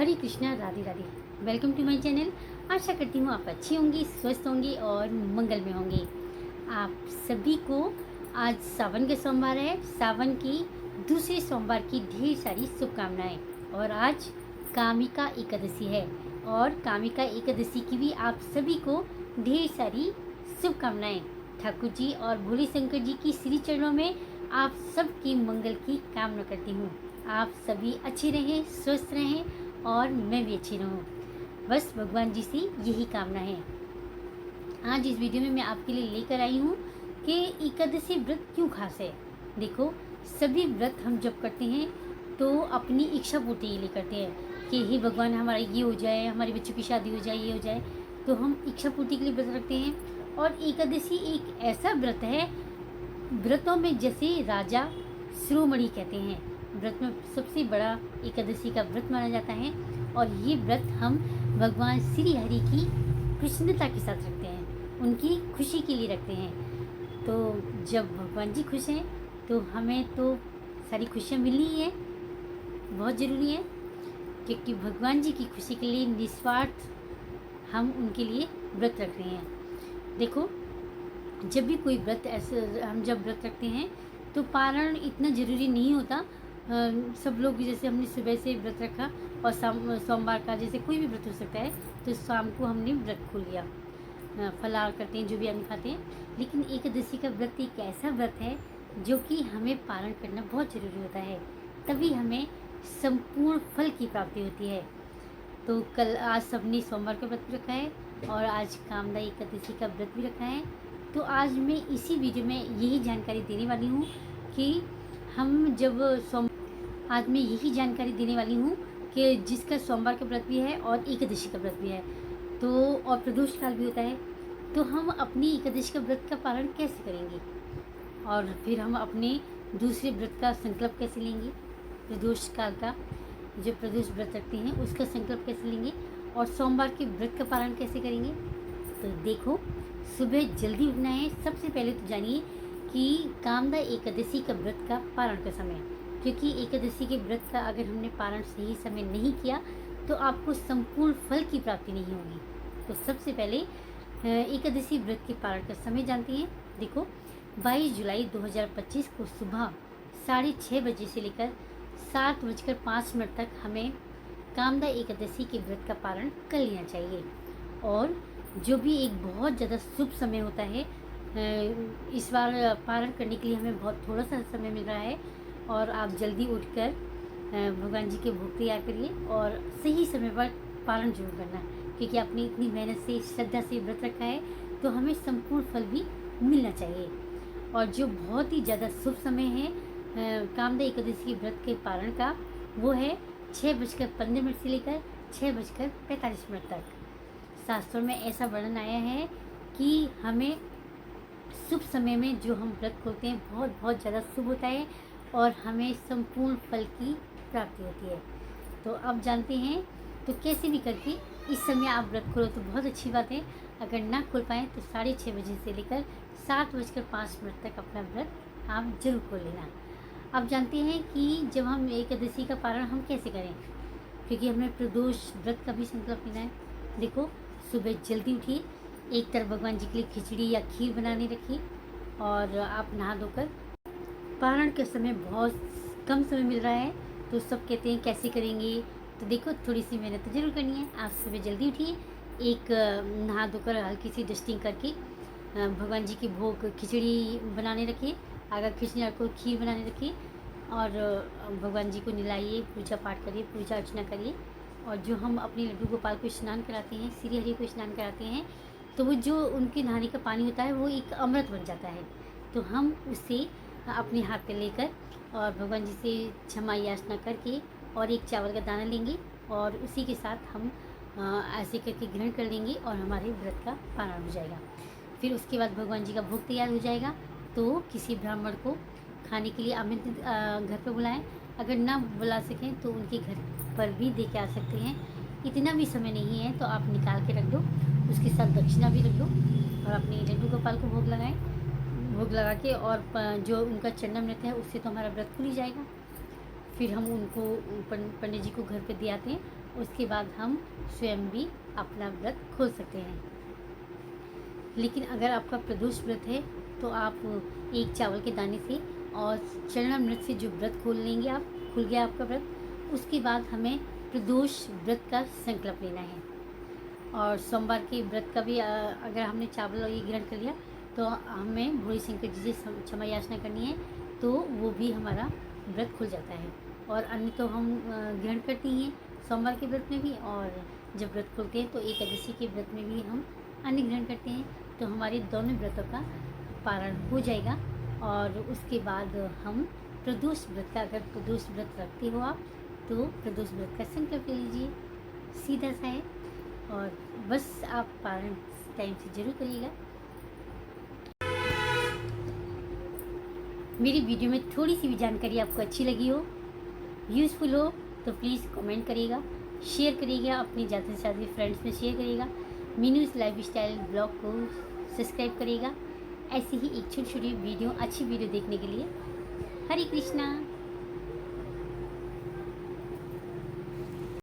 Hare Krishna, Radhe Radhe. Welcome to my channel. आशा करती हूँ आप अच्छी होंगी, स्वस्थ होंगी और मंगल में होंगे। आप सभी को आज सावन के सोमवार है। सावन की दूसरे सोमवार की ढेर सारी शुभकामनाएं। और आज कामिका एकादशी है और कामिका एकादशी की भी आप सभी को ढेर सारी शुभकामनाएं। ठाकुर जी और भोले शंकर जी की श्री चरणों में आप सबकी मंगल की कामना करती हूँ। आप सभी अच्छे रहें, स्वस्थ रहें और मैं भी अच्छी रहूँ। बस भगवान जी से यही कामना है। आज इस वीडियो में मैं आपके लिए लेकर आई हूँ कि एकादशी व्रत क्यों खास है। देखो, सभी व्रत हम जब करते हैं तो अपनी इच्छा पूर्ति के लिए करते हैं कि हे भगवान हमारा ये हो जाए, हमारे बच्चों की शादी हो जाए, ये हो जाए, तो हम इच्छा पूर्ति के लिए व्रत रखते हैं। और एकादशी एक ऐसा व्रत है, व्रतों में जैसे राजा शिरोमणि कहते हैं, व्रत में सबसे बड़ा एकादशी का व्रत माना जाता है। और ये व्रत हम भगवान श्री हरि की प्रसन्नता के साथ रखते हैं, उनकी खुशी के लिए रखते हैं। तो जब भगवान जी खुश हैं तो हमें तो सारी खुशियाँ मिलनी ही है, बहुत ज़रूरी है, क्योंकि भगवान जी की खुशी के लिए निस्वार्थ हम उनके लिए व्रत रख रहे हैं। देखो, जब भी कोई व्रत ऐसे हम जब व्रत रखते हैं तो पारण इतना ज़रूरी नहीं होता। सब लोग जैसे हमने सुबह से व्रत रखा और सोमवार का जैसे कोई भी व्रत हो सकता है, तो शाम को हमने व्रत खोल लिया, फलाहार करते हैं, जो भी अन्न खाते हैं। लेकिन एकादशी का व्रत एक ऐसा व्रत है जो कि हमें पारण करना बहुत ज़रूरी होता है, तभी हमें संपूर्ण फल की प्राप्ति होती है। तो कल आज सबने सोमवार का व्रत भी रखा है और आज कामदा एकादशी का व्रत भी रखा है। तो आज मैं इसी वीडियो में यही जानकारी देने वाली हूँ कि हम जब आज मैं यही जानकारी देने वाली हूँ कि जिसका सोमवार का व्रत भी है और एकादशी का व्रत भी है, तो और प्रदोष काल भी होता है, तो हम अपनी एकादशी का व्रत का पालन कैसे करेंगे और फिर हम अपने दूसरे व्रत का संकल्प कैसे लेंगे। प्रदोष काल का जो प्रदोष व्रत रखते हैं उसका संकल्प कैसे लेंगे और सोमवार के व्रत का पालन कैसे करेंगे। तो देखो, सुबह जल्दी उठना है। सबसे पहले तो जानिए कि कामदा एकादशी का व्रत का पारण का समय, क्योंकि एकादशी के व्रत का अगर हमने पारण सही समय नहीं किया तो आपको संपूर्ण फल की प्राप्ति नहीं होगी। तो सबसे पहले एकादशी व्रत के पारण का समय जानते हैं। देखो, 22 जुलाई 2025 को सुबह 6:30 बजे से लेकर 7:05 तक हमें कामदा एकादशी के व्रत का पारण कर लेना चाहिए। और जो भी एक बहुत ज़्यादा शुभ समय होता है, इस बार पारण करने के लिए हमें बहुत थोड़ा सा समय मिल रहा है और आप जल्दी उठकर भगवान जी के भोग तैयार करिए और सही समय पर पारण जरूर करना, क्योंकि आपने इतनी मेहनत से, श्रद्धा से व्रत रखा है तो हमें संपूर्ण फल भी मिलना चाहिए। और जो बहुत ही ज़्यादा शुभ समय है कामदा एकादशी के व्रत के पारण का, वो है 6:15 से लेकर 6:45 तक। शास्त्रों में ऐसा वर्णन आया है कि हमें शुभ समय में जो हम व्रत खोलते हैं बहुत बहुत ज़्यादा शुभ होता है और हमें संपूर्ण फल की प्राप्ति होती है। तो अब जानते हैं, तो कैसे भी करके इस समय आप व्रत खोलो तो बहुत अच्छी बात है। अगर ना खोल पाएँ तो 6:30 बजे से लेकर 7:05 तक अपना व्रत आप जरूर खोल लेना। अब जानते हैं कि जब हम एकादशी का पारण हम कैसे करें, क्योंकि हमें प्रदोष व्रत का भी संकल्प लेना है। देखो, सुबह जल्दी उठिए, एक तरफ भगवान जी के लिए खिचड़ी या खीर बनाने रखिए और आप नहा धोकर, पारण के समय बहुत कम समय मिल रहा है तो सब कहते हैं कैसे करेंगे, तो देखो थोड़ी सी मेहनत तो जरूर करनी है। आप सुबह जल्दी उठिए, एक नहा धोकर हल्की सी डस्टिंग करके भगवान जी के भोग खिचड़ी बनाने रखिए, अगर खिचड़ी आपको खीर बनाने रखिए और भगवान जी को नहलाइए, पूजा पाठ करिए, पूजा अर्चना करिए। और जो हम अपने लड्डू गोपाल को स्नान कराते हैं, श्री हरि को स्नान कराते हैं, तो वो जो उनके नहाने का पानी होता है वो एक अमृत बन जाता है। तो हम उसे अपने हाथ में लेकर और भगवान जी से क्षमा याचना करके और एक चावल का दाना लेंगे और उसी के साथ हम ऐसे करके ग्रहण कर लेंगे और हमारे व्रत का पारण हो जाएगा। फिर उसके बाद भगवान जी का भोग तैयार हो जाएगा, तो किसी ब्राह्मण को खाने के लिए आमंत्रित घर पर बुलाएं। अगर ना बुला सकें तो उनके घर पर भी दे के आ सकते हैं। इतना भी समय नहीं है तो आप निकाल के रख दो, उसके साथ दक्षिणा भी रख दो और अपने लड्डू गोपाल को भोग लगाएं। भोग लगा के और जो उनका चरणामृत है उससे तो हमारा व्रत खुल ही जाएगा। फिर हम उनको पंडित जी को घर पे दे आते हैं उसके बाद हम स्वयं भी अपना व्रत खोल सकते हैं। लेकिन अगर आपका प्रदोष व्रत है तो आप एक चावल के दाने से और चरणामृत से जो व्रत खोल लेंगे, आप खुल गया आपका व्रत। उसके बाद हमें प्रदोष व्रत का संकल्प लेना है। और सोमवार के व्रत का भी अगर हमने चावल और ये ग्रहण कर लिया तो हमें भोले शंकर जी से क्षमा याचना करनी है, तो वो भी हमारा व्रत खुल जाता है। और अन्य तो हम ग्रहण करते ही हैं सोमवार के व्रत में भी, और जब व्रत खुलते हैं तो एकादशी के व्रत में भी हम अन्न ग्रहण करते हैं। तो हमारे दोनों व्रतों का पारण हो जाएगा। और उसके बाद हम प्रदोष व्रत का, अगर प्रदोष व्रत रखते हो आप तो प्रदोष व्रत का संकल्प ले लीजिए, सीधा सा है। और बस आप पारण टाइम से जरूर करिएगा। मेरी वीडियो में थोड़ी सी भी जानकारी आपको अच्छी लगी हो, यूज़फुल हो, तो प्लीज़ कमेंट करिएगा, शेयर करिएगा, अपनी ज़्यादा से ज़्यादा फ्रेंड्स में शेयर करिएगा। मीनूज़ लाइफ स्टाइल ब्लॉग को सब्सक्राइब करिएगा। ऐसी ही एक छोटी छोटी वीडियो, अच्छी वीडियो देखने के लिए। हरे कृष्णा।